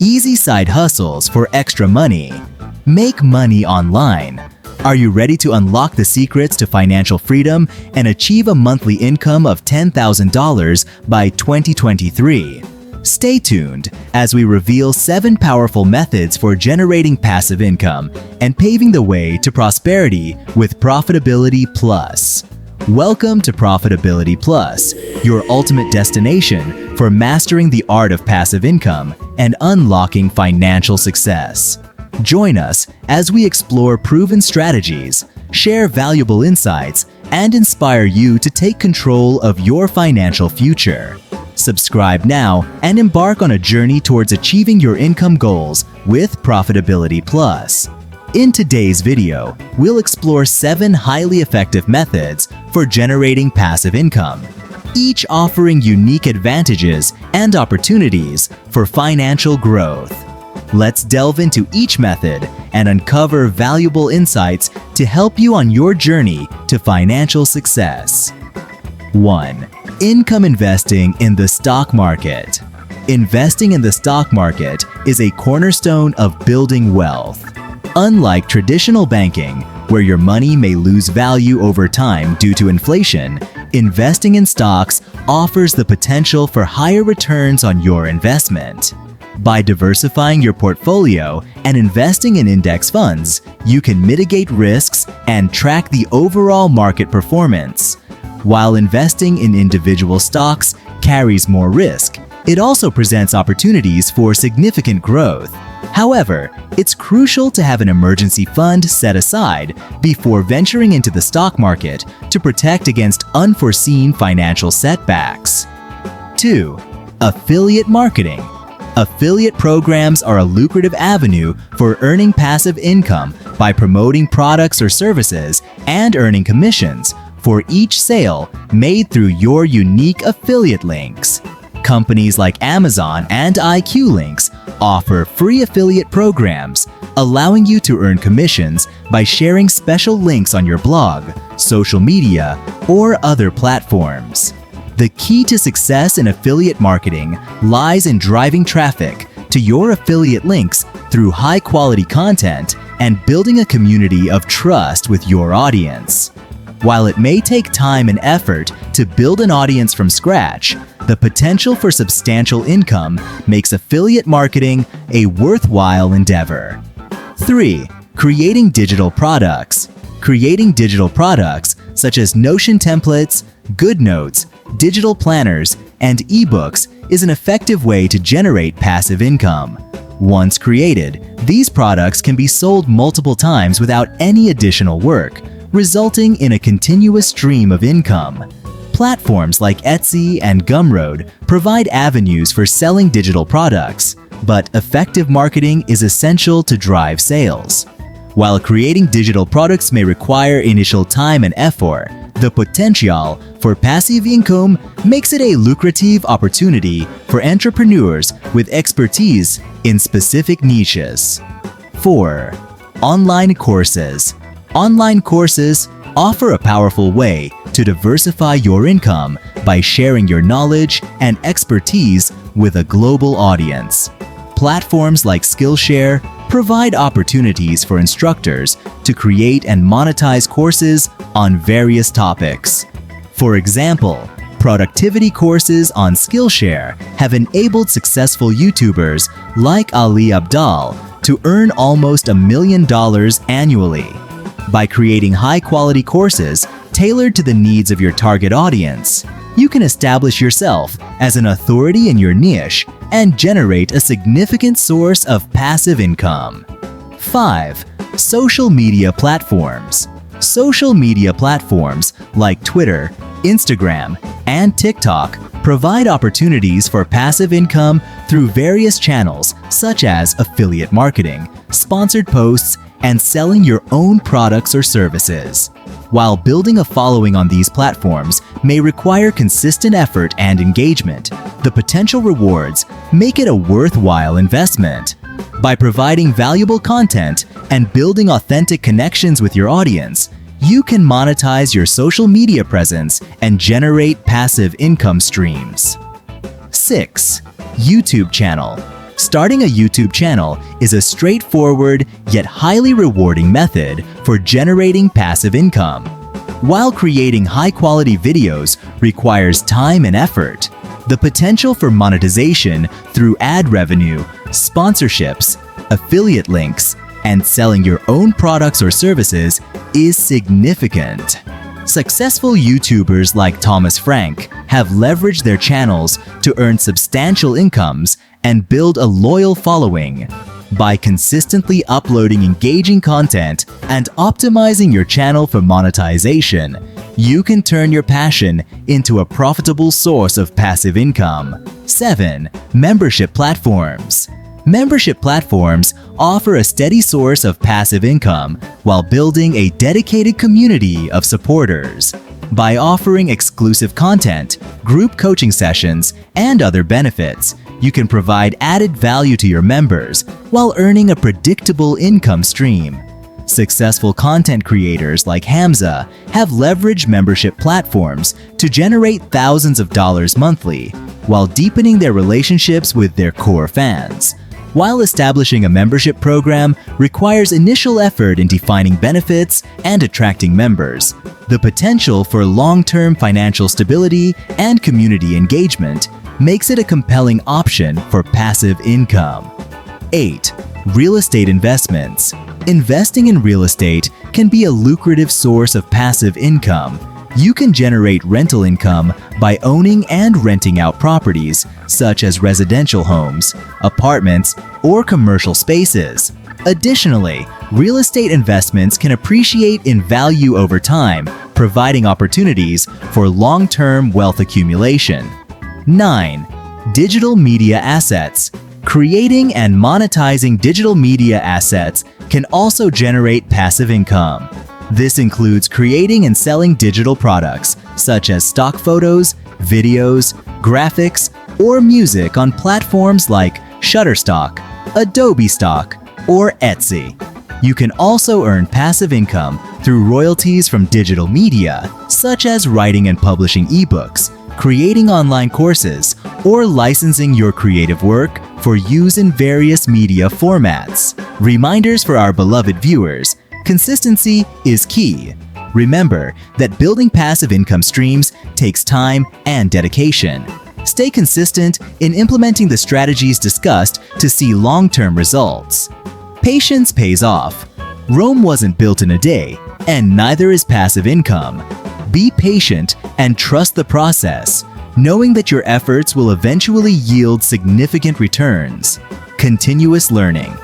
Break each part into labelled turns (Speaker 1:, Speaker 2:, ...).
Speaker 1: Easy side hustles for extra money. Make money online. Are you ready to unlock the secrets to financial freedom and achieve a monthly income of $10,000 by 2023? Stay tuned as we reveal 7 powerful methods for generating passive income and paving the way to prosperity with Profitability Plus. Welcome to Profitability Plus, your ultimate destination for mastering the art of passive income and unlocking financial success. Join us as we explore proven strategies, share valuable insights, and inspire you to take control of your financial future. Subscribe now and embark on a journey towards achieving your income goals with Profitability Plus. In today's video, we'll explore 7 highly effective methods for generating passive income, each offering unique advantages and opportunities for financial growth. Let's delve into each method and uncover valuable insights to help you on your journey to financial success. 1. Income investing in the stock market. Investing in the stock market is a cornerstone of building wealth. Unlike traditional banking, where your money may lose value over time due to inflation, investing in stocks offers the potential for higher returns on your investment. By diversifying your portfolio and investing in index funds, you can mitigate risks and track the overall market performance. While investing in individual stocks carries more risk, it also presents opportunities for significant growth. However, it's crucial to have an emergency fund set aside before venturing into the stock market to protect against unforeseen financial setbacks. 2. Affiliate marketing. Affiliate programs are a lucrative avenue for earning passive income by promoting products or services and earning commissions for each sale made through your unique affiliate links. Companies like Amazon and IQ Links offer free affiliate programs, allowing you to earn commissions by sharing special links on your blog, social media, or other platforms. The key to success in affiliate marketing lies in driving traffic to your affiliate links through high-quality content and building a community of trust with your audience. While it may take time and effort to build an audience from scratch, the potential for substantial income makes affiliate marketing a worthwhile endeavor. 3. Creating digital products. Creating digital products such as Notion templates, GoodNotes, digital planners, and ebooks is an effective way to generate passive income. Once created, these products can be sold multiple times without any additional work, resulting in a continuous stream of income. Platforms like Etsy and Gumroad provide avenues for selling digital products, but effective marketing is essential to drive sales. While creating digital products may require initial time and effort, the potential for passive income makes it a lucrative opportunity for entrepreneurs with expertise in specific niches. 4. Online courses. Online courses offer a powerful way to diversify your income by sharing your knowledge and expertise with a global audience. Platforms like Skillshare provide opportunities for instructors to create and monetize courses on various topics. For example, productivity courses on Skillshare have enabled successful YouTubers like Ali Abdaal to earn almost $1 million annually. By creating high-quality courses tailored to the needs of your target audience, you can establish yourself as an authority in your niche and generate a significant source of passive income. 5. Social media platforms. Social media platforms like Twitter, Instagram, and TikTok provide opportunities for passive income through various channels such as affiliate marketing, sponsored posts, and selling your own products or services. While building a following on these platforms may require consistent effort and engagement, the potential rewards make it a worthwhile investment. By providing valuable content and building authentic connections with your audience, you can monetize your social media presence and generate passive income streams. 6. YouTube channel. Starting a YouTube channel is a straightforward yet highly rewarding method for generating passive income. While creating high-quality videos requires time and effort, the potential for monetization through ad revenue, sponsorships, affiliate links, and selling your own products or services is significant. Successful YouTubers like Thomas Frank have leveraged their channels to earn substantial incomes and build a loyal following. By consistently uploading engaging content and optimizing your channel for monetization, you can turn your passion into a profitable source of passive income. 7. Membership platforms. Membership platforms offer a steady source of passive income while building a dedicated community of supporters. By offering exclusive content, group coaching sessions, and other benefits, you can provide added value to your members while earning a predictable income stream. Successful content creators like Hamza have leveraged membership platforms to generate thousands of dollars monthly while deepening their relationships with their core fans. While establishing a membership program requires initial effort in defining benefits and attracting members, the potential for long-term financial stability and community engagement makes it a compelling option for passive income. 8. Real estate investments. Investing in real estate can be a lucrative source of passive income. You can generate rental income by owning and renting out properties such as residential homes, apartments, or commercial spaces. Additionally, real estate investments can appreciate in value over time, providing opportunities for long-term wealth accumulation. 9. Digital media assets. Creating and monetizing digital media assets can also generate passive income. This includes creating and selling digital products such as stock photos, videos, graphics, or music on platforms like Shutterstock, Adobe Stock, or Etsy. You can also earn passive income through royalties from digital media, such as writing and publishing ebooks, creating online courses, or licensing your creative work for use in various media formats. Reminders for our beloved viewers: consistency is key. Remember that building passive income streams takes time and dedication. Stay consistent in implementing the strategies discussed to see long-term results. Patience pays off. Rome wasn't built in a day, and neither is passive income. Be patient and trust the process, knowing that your efforts will eventually yield significant returns. Continuous learning.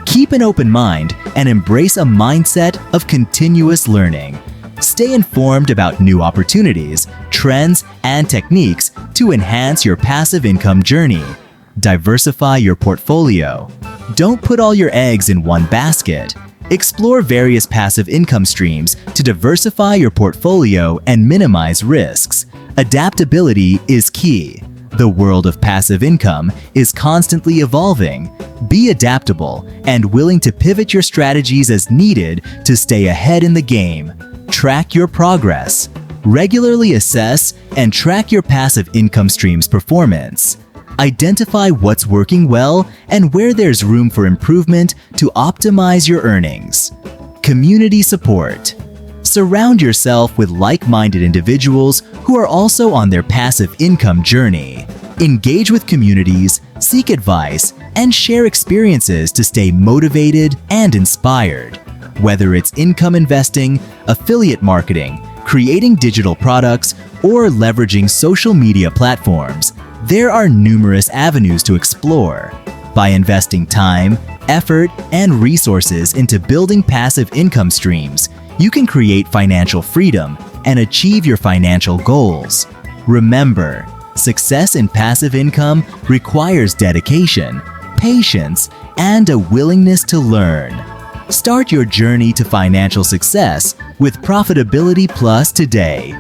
Speaker 1: Keep an open mind and embrace a mindset of continuous learning. Stay informed about new opportunities, trends, and techniques to enhance your passive income journey. Diversify your portfolio. Don't put all your eggs in one basket. Explore various passive income streams to diversify your portfolio and minimize risks. Adaptability is key. The world of passive income is constantly evolving. Be adaptable and willing to pivot your strategies as needed to stay ahead in the game. Track your progress. Regularly assess and track your passive income stream's performance. Identify what's working well and where there's room for improvement to optimize your earnings. Community support. Surround yourself with like-minded individuals who are also on their passive income journey. Engage with communities, seek advice, and share experiences to stay motivated and inspired. Whether it's income investing, affiliate marketing, creating digital products, or leveraging social media platforms, there are numerous avenues to explore. By investing time, effort, and resources into building passive income streams, you can create financial freedom and achieve your financial goals. Remember, success in passive income requires dedication, patience, and a willingness to learn. Start your journey to financial success with Profitability Plus today.